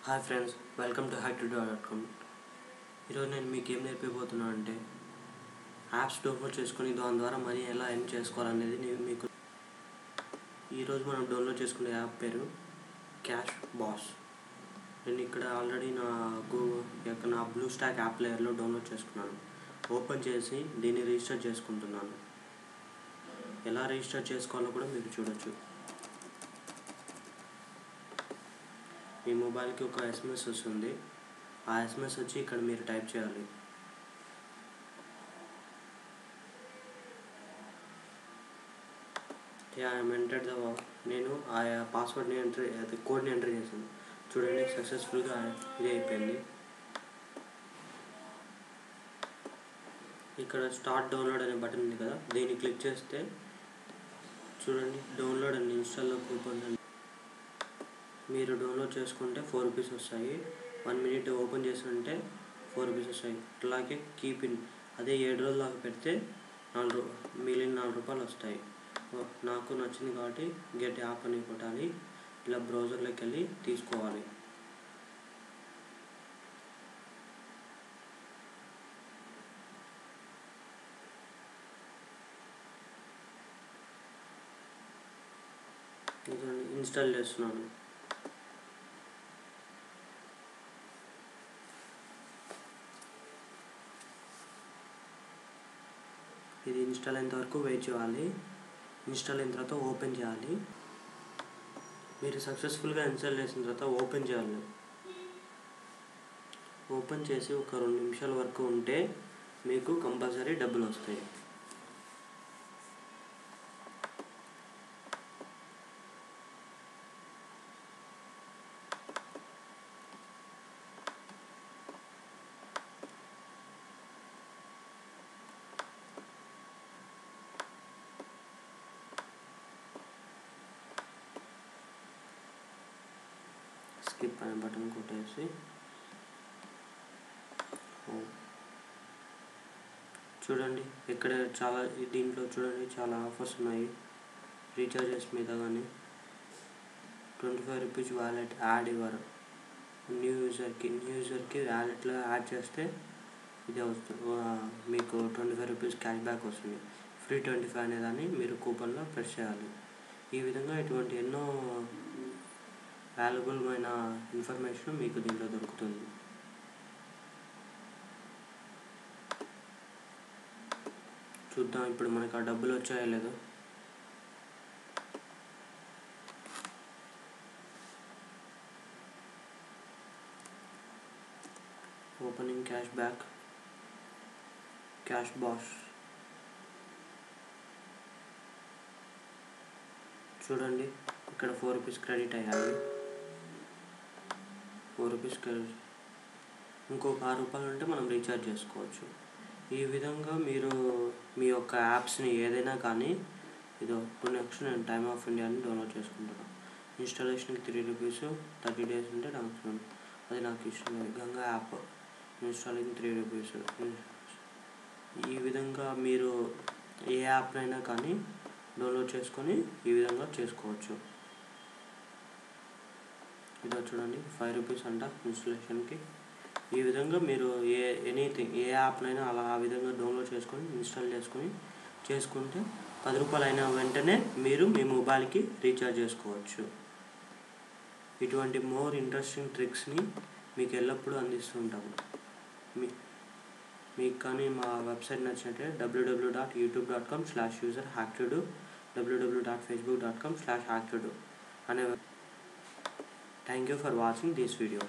Hi friends, welcome to hacktodo.com. ఈరోజు నేను మీకు ఏం నేర్పిపోతున్నా అంటే యాప్స్ డౌన్లోడ్ చేసుకుని దాని ద్వారా మనీ ఎలా ఎర్న్ చేసుకోవాలనేది నేను మీకు ఈరోజు మనం డౌన్లోడ్ చేసుకునే యాప్ పేరు క్యాష్ బాస్. నేను ఇక్కడ ఆల్రెడీ నా బ్లూ స్టాక్ యాప్ ప్లేయర్లో డౌన్లోడ్ చేసుకున్నాను. ఓపెన్ చేసి దీన్ని రిజిస్టర్ చేసుకుంటున్నాను. ఎలా రిజిస్టర్ చేసుకోవాలో కూడా మీరు చూడొచ్చు. మీ మొబైల్కి ఒక SMS వస్తుంది. ఆ SMS వచ్చి ఇక్కడ మీరు టైప్ చేయాలి. నేను ఆ పాస్వర్డ్ని కోడ్ని ఎంటర్ చేశాను. చూడండి, సక్సెస్ఫుల్గా ఇది అయిపోయింది. ఇక్కడ స్టార్ట్ డౌన్లోడ్ అనే బటన్ ఉంది కదా, దీన్ని క్లిక్ చేస్తే చూడండి డౌన్లోడ్ అండ్ ఇన్స్టాల్లో కూపన్స్ మీరు డౌన్లోడ్ చేసుకుంటే 4 రూపీస్ వస్తాయి. 1 మినిట్ ఓపెన్ చేస్తుంటే 4 రూపీస్ వస్తాయి. అలాగే కీప్ ఇన్ అదే 7 రోజుల దాకా పెడితే మిగిలిన 4 రూపాయలు వస్తాయి. నాకు నచ్చింది కాబట్టి గెట్ యాప్ అని కొట్టాలి. ఇలా బ్రౌజర్లోకి వెళ్ళి తీసుకోవాలి. ఇన్స్టాల్ చేస్తున్నాను. ఇది ఇన్స్టాల్ అయ్యేంత వరకు వెయిట్ చేయాలి. ఇన్స్టాల్ అయిన తర్వాత ఓపెన్ చేయాలి. మీరు సక్సెస్ఫుల్గా ఇన్స్టాల్ చేసిన తర్వాత ఓపెన్ చేయాలి. ఓపెన్ చేసి ఒక 2 నిమిషాల వరకు ఉంటే మీకు కంపల్సరీ డబ్బులు వస్తాయి. స్కిప్ అనే బటన్ కొట్టేసి చూడండి, ఇక్కడ దీంట్లో చూడండి చాలా ఆఫర్స్ ఉన్నాయి. రీఛార్జెస్ మీద కానీ 25 రూపీస్ వ్యాలెట్ యాడ్ ఇవ్వరు. న్యూ యూజర్కి వ్యాలెట్లో యాడ్ చేస్తే ఇదే వస్తుంది. మీకు 25 రూపీస్ క్యాష్ బ్యాక్ వస్తుంది. ఫ్రీ 25 అనేదాన్ని మీరు కూపన్లో ప్రెస్ చేయాలి. ఈ విధంగా ఇటువంటి ఎన్నో వాల్యుబుల్ అయిన ఇన్ఫర్మేషన్ మీకు దీంట్లో దొరుకుతుంది. చూద్దాం ఇప్పుడు మనకు ఆ డబ్బులు వచ్చాయో లేదో. Opening cash boss. చూడండి, ఇక్కడ 4 రూపీస్ క్రెడిట్ అయ్యాయి. 4 రూపీస్ క్రెడిట్. ఇంకొక 6 రూపాయలు ఉంటే మనం రీఛార్జ్ చేసుకోవచ్చు. ఈ విధంగా మీరు మీ యొక్క యాప్స్ని ఏదైనా కానీ నెక్స్ట్ నేను టైమ్ ఆఫ్ ఇండియాని డౌన్లోడ్ చేసుకుంటాను. ఇన్స్టాలేషన్కి 3 రూపీస్, 30 డేస్ ఉంటే నాకు అది నాకు ఇష్టం లేదు. Ganga app installing 3 rupees. ఈ విధంగా మీరు ఏ యాప్నైనా కానీ డౌన్లోడ్ చేసుకొని ఈ విధంగా చేసుకోవచ్చు. ఇదో చూడండి, 5 రూపీస్ అంట ఇన్స్టాలేషన్కి. ఈ విధంగా మీరు ఏ యాప్నైనా ఆ విధంగా డౌన్లోడ్ చేసుకొని ఇన్స్టాల్ చేసుకుంటే 10 రూపాయలు అయిన వెంటనే మీరు మీ మొబైల్కి రీఛార్జ్ చేసుకోవచ్చు. ఇటువంటి మోర్ ఇంట్రెస్టింగ్ ట్రిక్స్ని మీకు ఎల్లప్పుడూ అందిస్తుంటాము. మీకు కానీ మా వెబ్సైట్ నచ్చినట్లయితే www.youtube.com/user-hacktodo, www.facebook.com/hacktodo అనే. Thank you for watching this video.